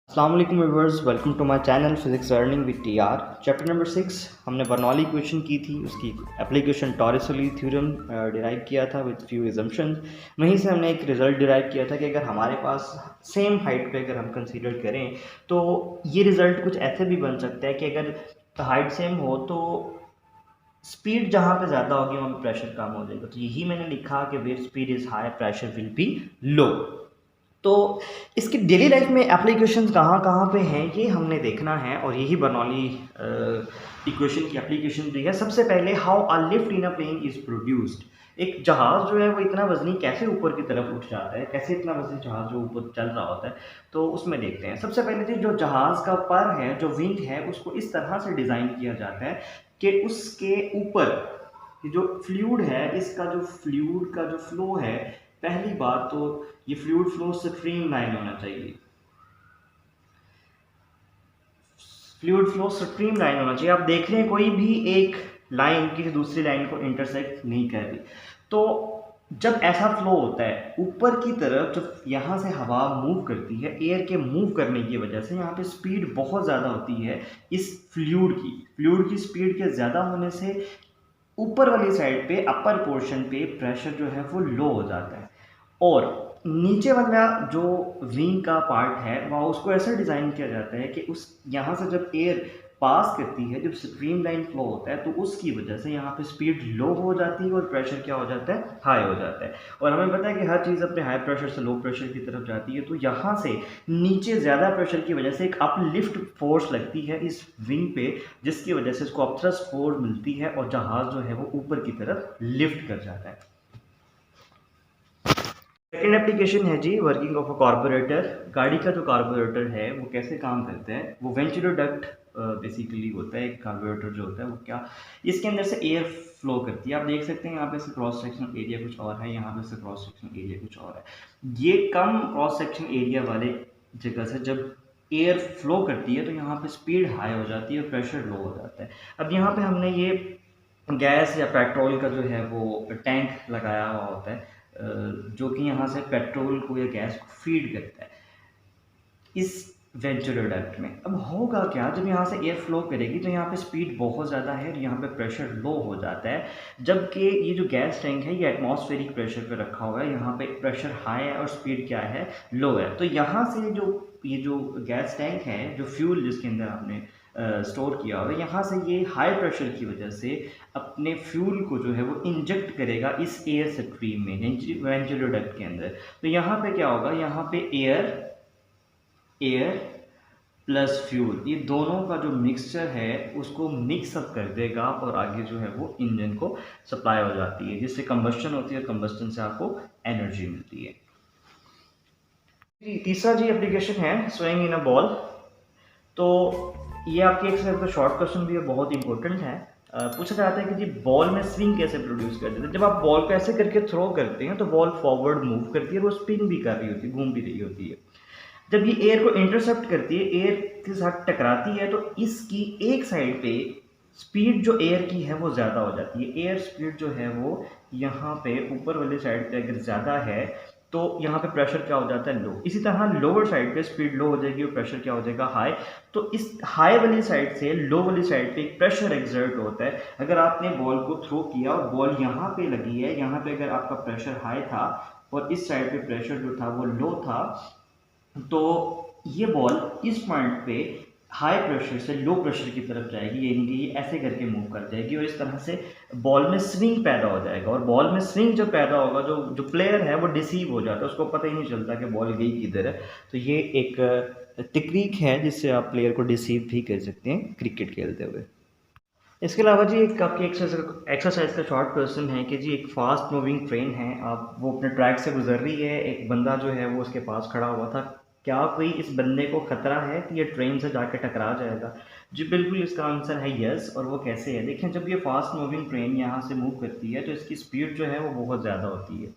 अस्सलाम वालेकुम viewers, welcome to my channel physics learning with TR. Chapter number 6 हमने Bernoulli equation की थी, उसकी एप्लीकेशन टॉरिस-ओली थ्योरम डिराइव किया था विद फ्यू अजम्पशंस। वहीं से हमने एक रिजल्ट डिराइव किया था कि अगर हमारे पास सेम हाइट पे अगर हम कंसीडर करें तो ये रिजल्ट कुछ ऐसे भी बन सकता है कि अगर हाइट सेम हो तो स्पीड जहाँ पे ज़्यादा होगी वहाँ पे प्रेशर कम हो जाएगा। तो यही मैंने लिखा कि wave speed is high, pressure will be low. तो इसकी डेली लाइफ में एप्लीकेशंस कहाँ कहाँ पे हैं ये हमने देखना है, और यही बर्नौली इक्वेशन की एप्लीकेशन दी है। सबसे पहले how a lift in a plane is produced. एक जहाज़ जो है वो इतना वजनी कैसे ऊपर की तरफ उठ जाता है, कैसे इतना वजनी जहाज़ जो ऊपर चल रहा होता है, तो उसमें देखते हैं। सबसे पहले तो जो जहाज़ का पर है, जो विंग है, उसको इस तरह से डिज़ाइन किया जाता है कि उसके ऊपर जो फ्लूइड है, इसका जो फ्लूइड का जो फ्लो है, पहली बात तो ये फ्लूइड फ्लो स्ट्रीम लाइन होना चाहिए। फ्लूइड फ्लो स्ट्रीम लाइन होना चाहिए। आप देख लें कोई भी एक लाइन किसी दूसरी लाइन को इंटरसेक्ट नहीं कर रही। तो जब ऐसा फ्लो होता है ऊपर की तरफ, जब यहाँ से हवा मूव करती है, एयर के मूव करने की वजह से यहाँ पे स्पीड बहुत ज़्यादा होती है इस फ्लूइड की स्पीड के ज़्यादा होने से ऊपर वाली साइड पे, अपर पोर्शन पे प्रेशर जो है वो लो हो जाता है, और नीचे वाला जो विंग का पार्ट है वह उसको ऐसा डिज़ाइन किया जाता है कि उस यहाँ से जब एयर पास करती है, जब स्ट्रीम लाइन फ्लो होता है, तो उसकी वजह से यहाँ पे स्पीड लो हो जाती है और प्रेशर क्या हो जाता है, हाई हो जाता है। और हमें पता है कि हर चीज़ अपने हाई प्रेशर से लो प्रेशर की तरफ जाती है, तो यहाँ से नीचे ज़्यादा प्रेशर की वजह से एक अपलिफ्ट फोर्स लगती है इस विंग पे, जिसकी वजह से इसको अपथ्रस्ट फोर्स मिलती है और जहाज़ जो है वो ऊपर की तरफ लिफ्ट कर जाता है। सेकेंड एप्लीकेशन है जी वर्किंग ऑफ अ कार्बोरेटर। गाड़ी का जो कार्बोरेटर है वो कैसे काम करता है, वो वेंचुलर डक्ट बेसिकली होता है। एक कार्बोरेटर जो होता है वो क्या, इसके अंदर से एयर फ्लो करती है। आप देख सकते हैं यहाँ पे से क्रॉस सेक्शनल एरिया कुछ और है, यहाँ पे से क्रॉस सेक्शनल एरिया कुछ और है। ये कम क्रॉस सेक्शनल एरिया वाले जगह से जब एयर फ्लो करती है तो यहाँ पे स्पीड हाई हो जाती है और प्रेशर लो हो जाता है। अब यहाँ पे हमने ये गैस या पेट्रोल का जो है वो टैंक लगाया हुआ होता है, जो कि यहाँ से पेट्रोल को या गैस को फीड करता है इस वेंचुलर डक्ट में। अब होगा क्या, जब यहाँ से एयर फ्लो करेगी तो यहाँ पे स्पीड बहुत ज़्यादा है और यहाँ पे प्रेशर लो हो जाता है, जबकि ये जो गैस टैंक है ये एटमॉस्फेरिक प्रेशर पे रखा हुआ है। यहाँ पे प्रेशर हाई है और स्पीड क्या है, लो है। तो यहाँ से जो ये जो गैस टैंक है, जो फ्यूल जिसके अंदर आपने स्टोर किया हुआ है, यहाँ से ये हाई प्रेशर की वजह से अपने फ्यूल को जो है वो इंजेक्ट करेगा इस एयर स्ट्रीम में, वेंचुलर डक्ट के अंदर। तो यहाँ पे क्या होगा, यहाँ पे एयर प्लस फ्यूल, ये दोनों का जो मिक्सचर है उसको मिक्स अप कर देगा और आगे जो है वो इंजन को सप्लाई हो जाती है, जिससे कंबस्शन होती है और कंबस्टन से आपको एनर्जी मिलती है। तीसरा जी एप्लीकेशन है स्विंग इन अ बॉल। तो ये आपके एक से शॉर्ट क्वेश्चन भी है, बहुत इंपॉर्टेंट है। पूछा जाता है कि जी बॉल में स्विंग कैसे प्रोड्यूस करते हैं। जब आप बॉल को ऐसे करके थ्रो करते हैं तो बॉल फॉरवर्ड मूव करती है, वो स्पिन भी कर रही होती है, घूम भी रही होती है। जब ये एयर को इंटरसेप्ट करती है, एयर के साथ टकराती है, तो इसकी एक साइड पे स्पीड जो एयर की है वो ज़्यादा हो जाती है। एयर स्पीड जो है वो यहाँ पे ऊपर वाली साइड पे अगर ज़्यादा है तो यहाँ पे प्रेशर क्या हो जाता है, लो। इसी तरह लोअर साइड पे स्पीड लो हो जाएगी और प्रेशर क्या हो जाएगा, हाई। तो इस हाई वाली साइड से लो वाली साइड पे एक प्रेशर एक्सर्ट होता है। अगर आपने बॉल को थ्रो किया और बॉल यहाँ पे लगी है, यहाँ पे अगर आपका प्रेशर हाई था और इस साइड पे प्रेशर जो था वो लो था, तो ये बॉल इस पॉइंट पे हाई प्रेशर से लो प्रेशर की तरफ जाएगी, यानी कि ये ऐसे करके मूव कर जाएगी और इस तरह से बॉल में स्विंग पैदा हो जाएगा। और बॉल में स्विंग जब पैदा होगा, जो जो प्लेयर है वो डिसीव हो जाता है, उसको पता ही नहीं चलता कि बॉल गई किधर है। तो ये एक टेक्निक है जिससे आप प्लेयर को डिसीव भी कर सकते हैं क्रिकेट खेलते हुए। इसके अलावा जी एक आपकी एक्सरसाइज का शॉर्ट क्वेश्चन है कि जी एक फास्ट मूविंग ट्रेन है, आप वो अपने ट्रैक से गुजर रही है, एक बंदा जो है वो उसके पास खड़ा हुआ था। क्या कोई इस बंदे को खतरा है कि ये ट्रेन से जाके टकरा जाएगा? जी बिल्कुल, इसका आंसर है यस। और वो कैसे है, देखें, जब ये फास्ट मूविंग ट्रेन यहाँ से मूव करती है तो इसकी स्पीड जो है वो बहुत ज़्यादा होती है,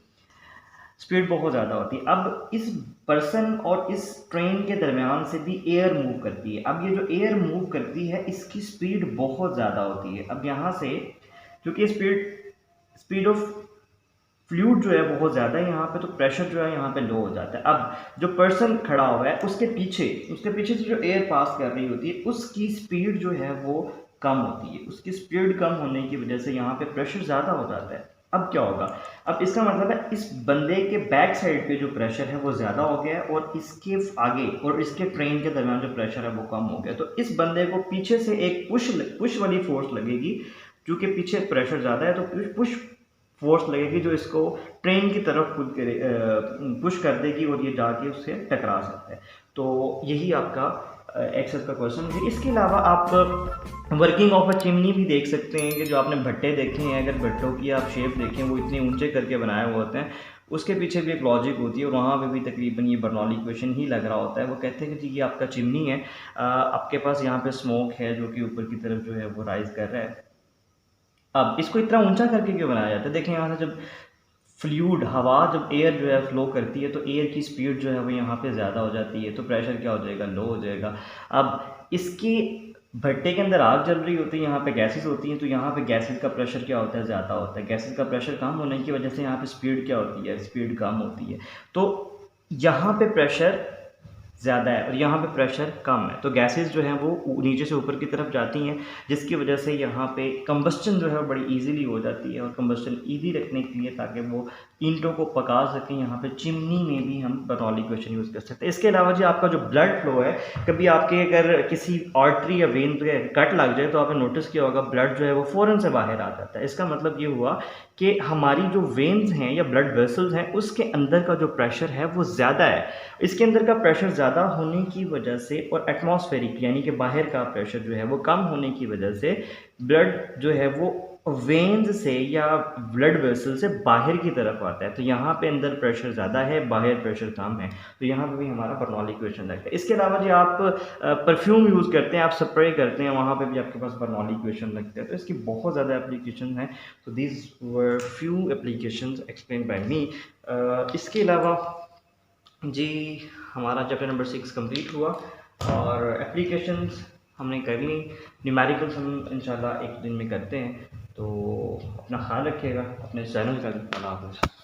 स्पीड बहुत ज़्यादा होती है। अब इस पर्सन और इस ट्रेन के दरमियान से भी एयर मूव करती है। अब ये जो एयर मूव करती है इसकी स्पीड बहुत ज़्यादा होती है। अब यहाँ से, क्योंकि स्पीड स्पीड ऑफ फ्लूइड जो है बहुत ज़्यादा है यहाँ पे, तो प्रेशर जो है यहाँ पे लो हो जाता है। अब जो पर्सन खड़ा हुआ है उसके पीछे से जो एयर पास कर रही होती है उसकी स्पीड जो है वो कम होती है। उसकी स्पीड कम होने की वजह से यहाँ पे प्रेशर ज़्यादा हो जाता है। अब क्या होगा, अब इसका मतलब है इस बंदे के बैक साइड पे जो प्रेशर है वो ज़्यादा हो गया है और इसके आगे और इसके ट्रेन के दरमियान जो प्रेशर है वो कम हो गया। तो इस बंदे को पीछे से एक पुश वाली फोर्स लगेगी, क्योंकि पीछे प्रेशर ज़्यादा है, तो पुश फोर्स लगेगी जो इसको ट्रेन की तरफ पुश कर देगी और ये जाके उससे टकरा सकता है। तो यही आपका एक्सेस का क्वेश्चन है। इसके अलावा आप वर्किंग ऑफ अ चिमनी भी देख सकते हैं कि जो आपने भट्टे देखे हैं, अगर भट्टों की आप शेप देखें वो इतने ऊंचे करके बनाए हुए होते हैं, उसके पीछे भी एक लॉजिक होती है और वहाँ पे भी तकरीबन ये बर्नौली इक्वेशन ही लग रहा होता है। वो कहते हैं कि जी ये आपका चिमनी है, आपके पास यहाँ पे स्मोक है जो कि ऊपर की तरफ जो है वो राइज कर रहा है। अब इसको इतना ऊंचा करके क्यों बनाया जाता है, देखें यहाँ से जब फ्लूइड हवा जब एयर जो है फ्लो करती है तो एयर की स्पीड जो है वो यहाँ पे ज़्यादा हो जाती है, तो प्रेशर क्या हो जाएगा, लो हो जाएगा। अब इसके भट्टे के अंदर आग जल रही होती है, यहाँ पे गैसेस होती हैं, तो यहाँ पे गैसेस का प्रेशर क्या होता है, ज़्यादा होता है। गैसेस का प्रेशर कम होने की वजह से यहाँ पे स्पीड क्या होती है, स्पीड कम होती है। तो यहाँ पे प्रेशर ज़्यादा है और यहाँ पे प्रेशर कम है, तो गैसेस जो हैं वो नीचे से ऊपर की तरफ जाती हैं, जिसकी वजह से यहाँ पे कंबस्टन जो है वो बड़ी इजीली हो जाती है। और कंबस्टन इजी रखने के लिए ताकि वो ईंटों को पका सकें, यहाँ पे चिमनी में भी हम बर्नौली इक्वेशन यूज़ कर सकते हैं। इसके अलावा जी आपका जो ब्लड फ्लो है, कभी आपके अगर किसी आर्टरी या वेन पे कट लग जाए तो आपने नोटिस किया होगा ब्लड जो है वो फ़ौरन से बाहर आ जाता है। इसका मतलब ये हुआ कि हमारी जो वेन्स हैं या ब्लड वेसल्स हैं उसके अंदर का जो प्रेशर है वो ज़्यादा है। इसके अंदर का प्रेशर ज़्यादा होने की वजह से और एटमॉस्फेरिक यानी कि बाहर का प्रेशर जो है वो कम होने की वजह से ब्लड जो है वो वेन्स से या ब्लड वेसल से बाहर की तरफ आता है। तो यहाँ पे अंदर प्रेशर ज़्यादा है, बाहर प्रेशर कम है, तो यहाँ पे भी हमारा बर्नौली इक्वेशन लगता है। इसके अलावा जी आप परफ्यूम यूज़ करते हैं, आप स्प्रे करते हैं, वहाँ पे भी आपके पास बर्नौली इक्वेशन लगता है। तो इसकी बहुत ज़्यादा एप्लीकेशन है। तो these were few applications explain by me. इसके अलावा जी हमारा चैप्टर नंबर 6 कंप्लीट हुआ और एप्लीकेशंस हमने कर ली। न्यूमेरिकल्स हम इंशाल्लाह एक दिन में करते हैं। तो अपना ख्याल रखिएगा, अपने चैनल का अल्लाह हाफ़िज़।